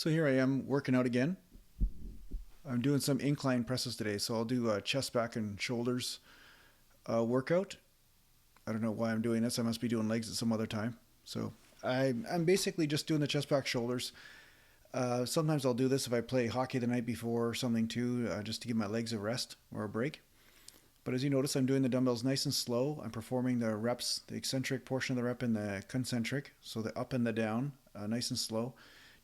So here I am working out again. I'm doing some incline presses today, so I'll do a chest, back, and shoulders workout. I don't know why I'm doing this. I must be doing legs at some other time. So I'm basically just doing the chest, back, shoulders. Sometimes I'll do this if I play hockey the night before or something too, just to give my legs a rest or a break. But as you notice, I'm doing the dumbbells nice and slow. I'm performing the reps, the eccentric portion of the rep and the concentric, so the up and the down, nice and slow,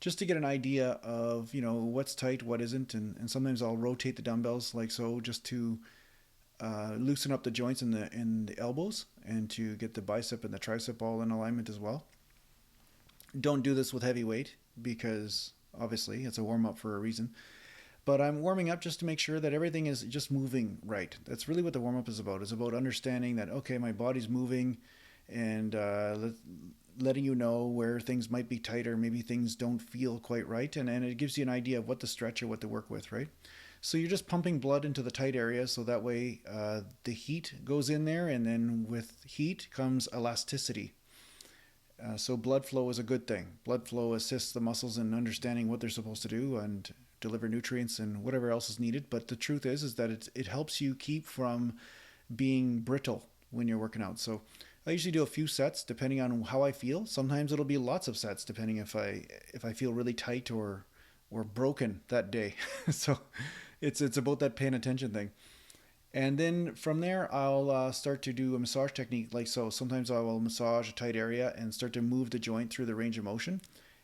just to get an idea of what's tight, what isn't, and sometimes I'll rotate the dumbbells like so, just to loosen up the joints in the elbows and to get the bicep and the tricep all in alignment as well. Don't do this with heavy weight because obviously it's a warm up for a reason. But I'm warming up just to make sure that everything is just moving right. That's really what the warm up is about. It's about understanding that, okay, my body's moving and letting you know where things might be tighter, maybe things don't feel quite right, and it gives you an idea of what to stretch or what to work with, right? So you're just pumping blood into the tight area so that way the heat goes in there, and then with heat comes elasticity. So blood flow is a good thing. Blood flow assists the muscles in understanding what they're supposed to do and deliver nutrients and whatever else is needed. But the truth is that it helps you keep from being brittle when you're working out. So I usually do a few sets depending on how I feel. Sometimes it'll be lots of sets depending if I feel really tight or broken that day. So it's about that paying attention thing. And then from there, I'll start to do a massage technique like so. Sometimes I will massage a tight area and start to move the joint through the range of motion.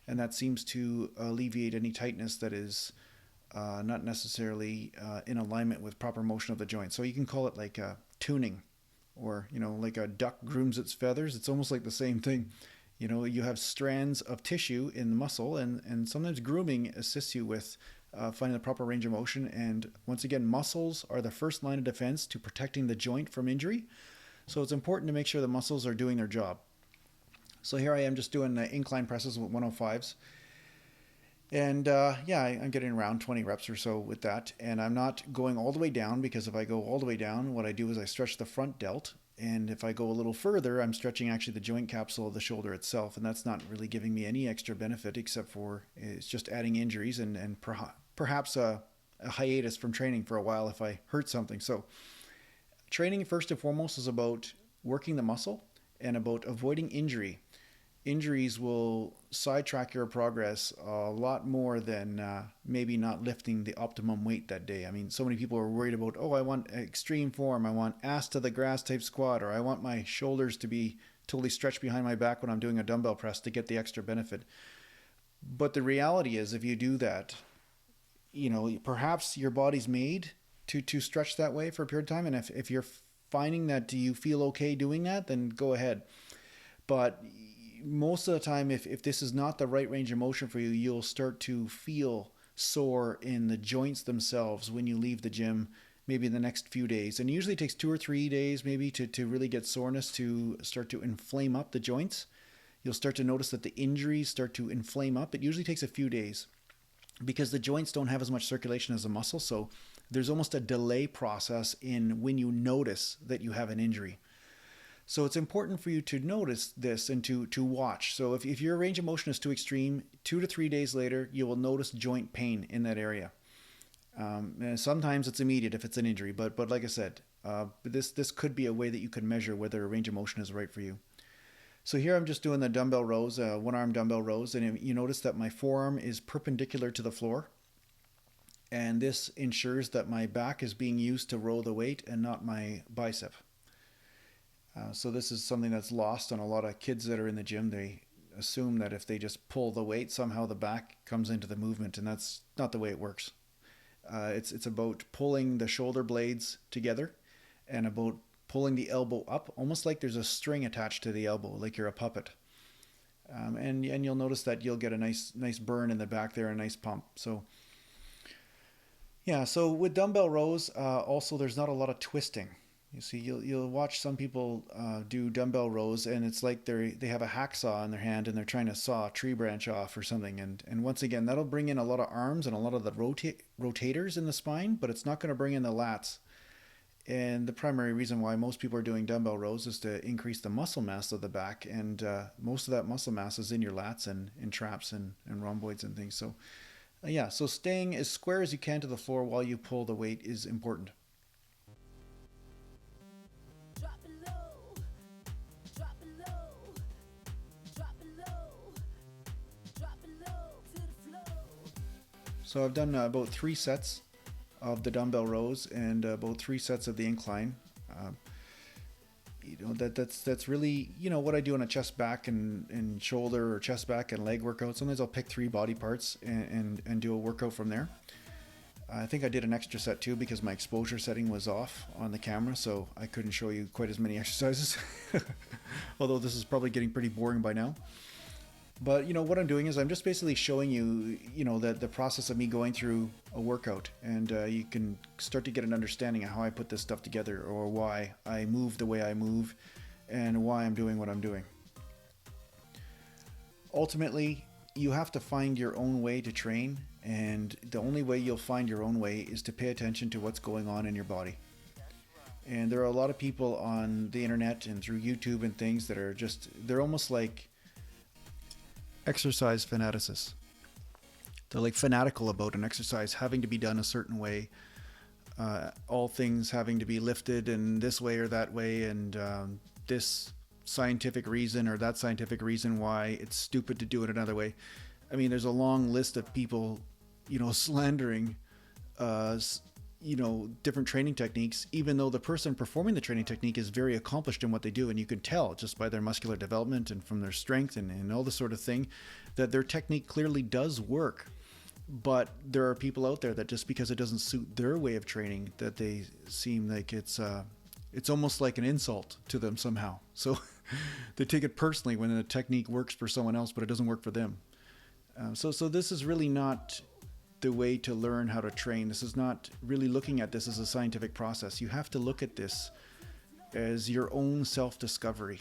And that seems to alleviate any tightness that is not necessarily in alignment with proper motion of the joint. So you can call it like tuning, or, like a duck grooms its feathers. It's almost like the same thing. You have strands of tissue in the muscle, and sometimes grooming assists you with finding the proper range of motion. And once again, muscles are the first line of defense to protecting the joint from injury. So it's important to make sure the muscles are doing their job. So here I am just doing incline presses with 105s. And I'm getting around 20 reps or so with that. And I'm not going all the way down, because if I go all the way down, what I do is I stretch the front delt. And if I go a little further, I'm stretching actually the joint capsule of the shoulder itself. And that's not really giving me any extra benefit, except for it's just adding injuries and perhaps a hiatus from training for a while if I hurt something. So training first and foremost is about working the muscle and about avoiding injury. Injuries will sidetrack your progress a lot more than maybe not lifting the optimum weight that day. I mean, so many people are worried about, I want extreme form, I want ass to the grass type squat, or I want my shoulders to be totally stretched behind my back when I'm doing a dumbbell press to get the extra benefit. But the reality is, if you do that, perhaps your body's made to stretch that way for a period of time. And if you're finding that you feel okay doing that, then go ahead. But most of the time, if this is not the right range of motion for you, you'll start to feel sore in the joints themselves when you leave the gym, maybe in the next few days. And it usually takes 2 or 3 days maybe to really get soreness to start to inflame up the joints. You'll start to notice that the injuries start to inflame up. It usually takes a few days because the joints don't have as much circulation as the muscle. So there's almost a delay process in when you notice that you have an injury. So it's important for you to notice this and to watch. So if your range of motion is too extreme, 2 to 3 days later, you will notice joint pain in that area. And sometimes it's immediate if it's an injury, but like I said, this could be a way that you can measure whether a range of motion is right for you. So here I'm just doing the dumbbell rows, one-arm dumbbell rows, and you notice that my forearm is perpendicular to the floor. And this ensures that my back is being used to row the weight and not my bicep. So this is something that's lost on a lot of kids that are in the gym. They assume that if they just pull the weight, somehow the back comes into the movement, and that's not the way it works. It's about pulling the shoulder blades together and about pulling the elbow up, almost like there's a string attached to the elbow, like you're a puppet. And you'll notice that you'll get a nice burn in the back there, a nice pump. So so with dumbbell rows, also there's not a lot of twisting. You see, you'll watch some people do dumbbell rows, and it's like they have a hacksaw in their hand and they're trying to saw a tree branch off or something. And once again, that'll bring in a lot of arms and a lot of the rotators in the spine, but it's not going to bring in the lats. And the primary reason why most people are doing dumbbell rows is to increase the muscle mass of the back, and most of that muscle mass is in your lats and in traps and rhomboids and things. So Yeah, so staying as square as you can to the floor while you pull the weight is important. Drop it low, drop it low, drop it low, drop it low to the floor. So I've done about 3 sets of the dumbbell rows and about 3 sets of the incline. Um, that's really what I do on a chest, back, and shoulder, or chest, back, and leg workout. Sometimes I'll pick 3 body parts and do a workout from there. I think I did an extra set too because my exposure setting was off on the camera, so I couldn't show you quite as many exercises. Although this is probably getting pretty boring by now. But what I'm doing is I'm just basically showing you, that the process of me going through a workout, and you can start to get an understanding of how I put this stuff together, or why I move the way I move, and why I'm doing what I'm doing. Ultimately, you have to find your own way to train, and the only way you'll find your own way is to pay attention to what's going on in your body. And there are a lot of people on the internet and through YouTube and things that are they're almost like exercise fanaticists. They're like fanatical about an exercise having to be done a certain way, all things having to be lifted in this way or that way, and this scientific reason or that scientific reason why it's stupid to do it another way. I mean, there's a long list of people, slandering, different training techniques, even though the person performing the training technique is very accomplished in what they do. And you can tell just by their muscular development and from their strength and all this sort of thing that their technique clearly does work. But there are people out there that just because it doesn't suit their way of training, that they seem like it's almost like an insult to them somehow. So they take it personally when a technique works for someone else, but it doesn't work for them. So this is really not the way to learn how to train. This is not really looking at this as a scientific process. You have to look at this as your own self-discovery,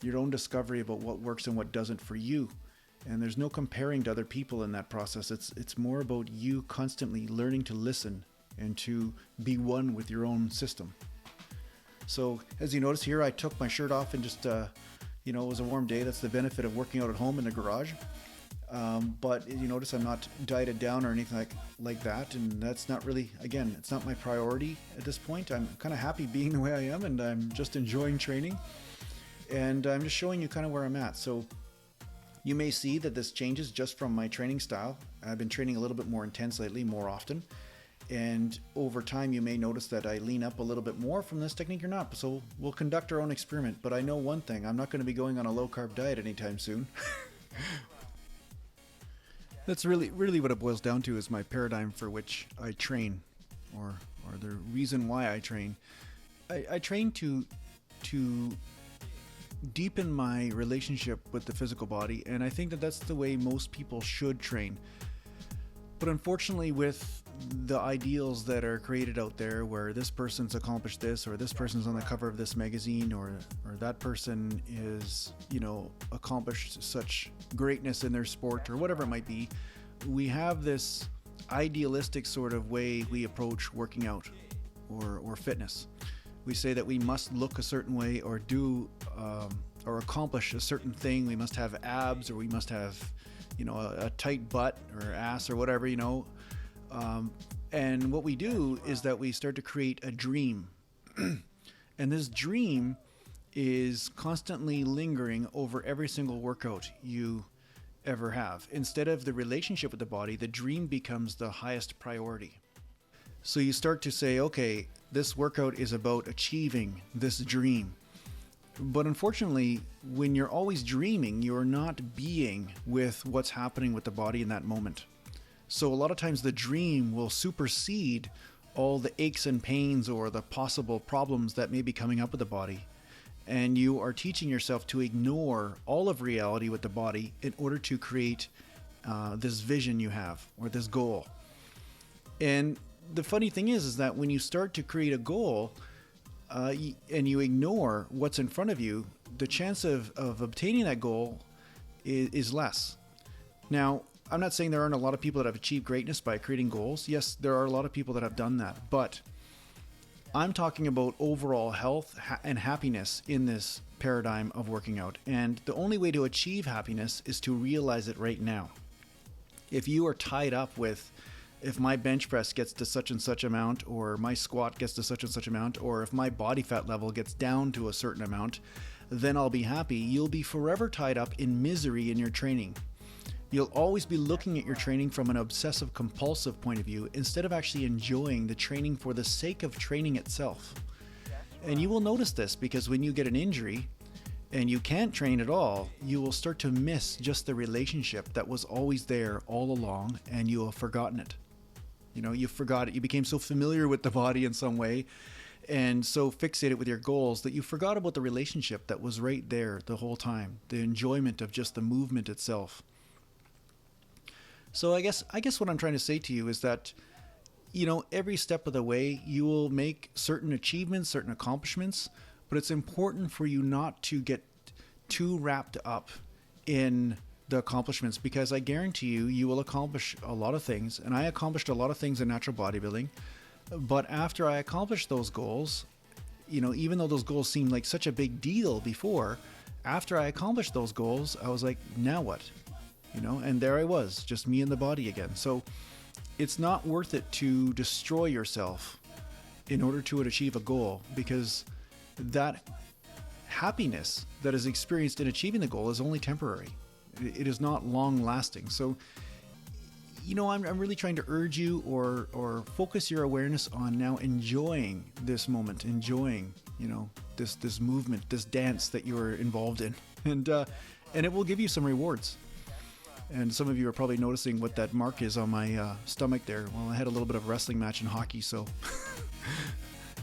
your own discovery about what works and what doesn't for you. And there's no comparing to other people in that process. It's more about you constantly learning to listen and to be one with your own system. So as you notice here, I took my shirt off and just, it was a warm day. That's the benefit of working out at home in the garage. But you notice I'm not dieted down or anything like that, and that's not really, again, it's not my priority at this point. I'm kind of happy being the way I am, and I'm just enjoying training, and I'm just showing you kind of where I'm at. So you may see that this changes just from my training style. I've been training a little bit more intense lately, more often, and over time you may notice that I lean up a little bit more from this technique or not. So we'll conduct our own experiment. But I know one thing, I'm not going to be going on a low carb diet anytime soon. That's really what it boils down to, is my paradigm for which I train, or the reason why I train. I train to deepen my relationship with the physical body, and I think that that's the way most people should train. But unfortunately, with the ideals that are created out there, where this person's accomplished this, or this person's on the cover of this magazine, or that person is, accomplished such greatness in their sport, or whatever it might be, we have this idealistic sort of way we approach working out or fitness. We say that we must look a certain way, or do or accomplish a certain thing. We must have abs, or we must have a tight butt or ass or whatever, and what we do is that we start to create a dream. And this dream is constantly lingering over every single workout you ever have. Instead of the relationship with the body, the dream becomes the highest priority. So you start to say, okay, this workout is about achieving this dream. But unfortunately, when you're always dreaming, you're not being with what's happening with the body in that moment. So a lot of times the dream will supersede all the aches and pains or the possible problems that may be coming up with the body. And you are teaching yourself to ignore all of reality with the body in order to create this vision you have, or this goal. And the funny thing is that when you start to create a goal, and you ignore what's in front of you, the chance of obtaining that goal is less. Now, I'm not saying there aren't a lot of people that have achieved greatness by creating goals. Yes, there are a lot of people that have done that, but I'm talking about overall health and happiness in this paradigm of working out. And the only way to achieve happiness is to realize it right now. If you are tied up with, if my bench press gets to such and such amount, or my squat gets to such and such amount, or if my body fat level gets down to a certain amount, then I'll be happy. You'll be forever tied up in misery in your training. You'll always be looking at your training from an obsessive compulsive point of view instead of actually enjoying the training for the sake of training itself. And you will notice this because when you get an injury and you can't train at all, you will start to miss just the relationship that was always there all along, and you have forgotten it. You know, you forgot it. You became so familiar with the body in some way and so fixated with your goals that you forgot about the relationship that was right there the whole time, the enjoyment of just the movement itself. So I guess what I'm trying to say to you is that, you know, every step of the way you will make certain achievements, certain accomplishments, but it's important for you not to get too wrapped up in the accomplishments, because I guarantee you, you will accomplish a lot of things. And I accomplished a lot of things in natural bodybuilding, but after I accomplished those goals, you know, even though those goals seemed like such a big deal before, after I accomplished those goals, I was like, now what? You know, and there I was, just me and the body again. So it's not worth it to destroy yourself in order to achieve a goal, because that happiness that is experienced in achieving the goal is only temporary. It is not long lasting. So, you know, I'm really trying to urge you or focus your awareness on now enjoying this moment, enjoying, you know, this movement, this dance that you're involved in, and it will give you some rewards. And some of you are probably noticing what that mark is on my stomach there. Well, I had a little bit of a wrestling match in hockey, so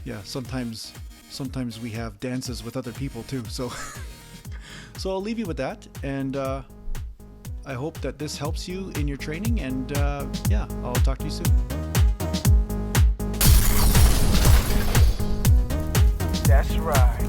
yeah, sometimes we have dances with other people too. So I'll leave you with that, and I hope that this helps you in your training, and yeah, I'll talk to you soon. That's right.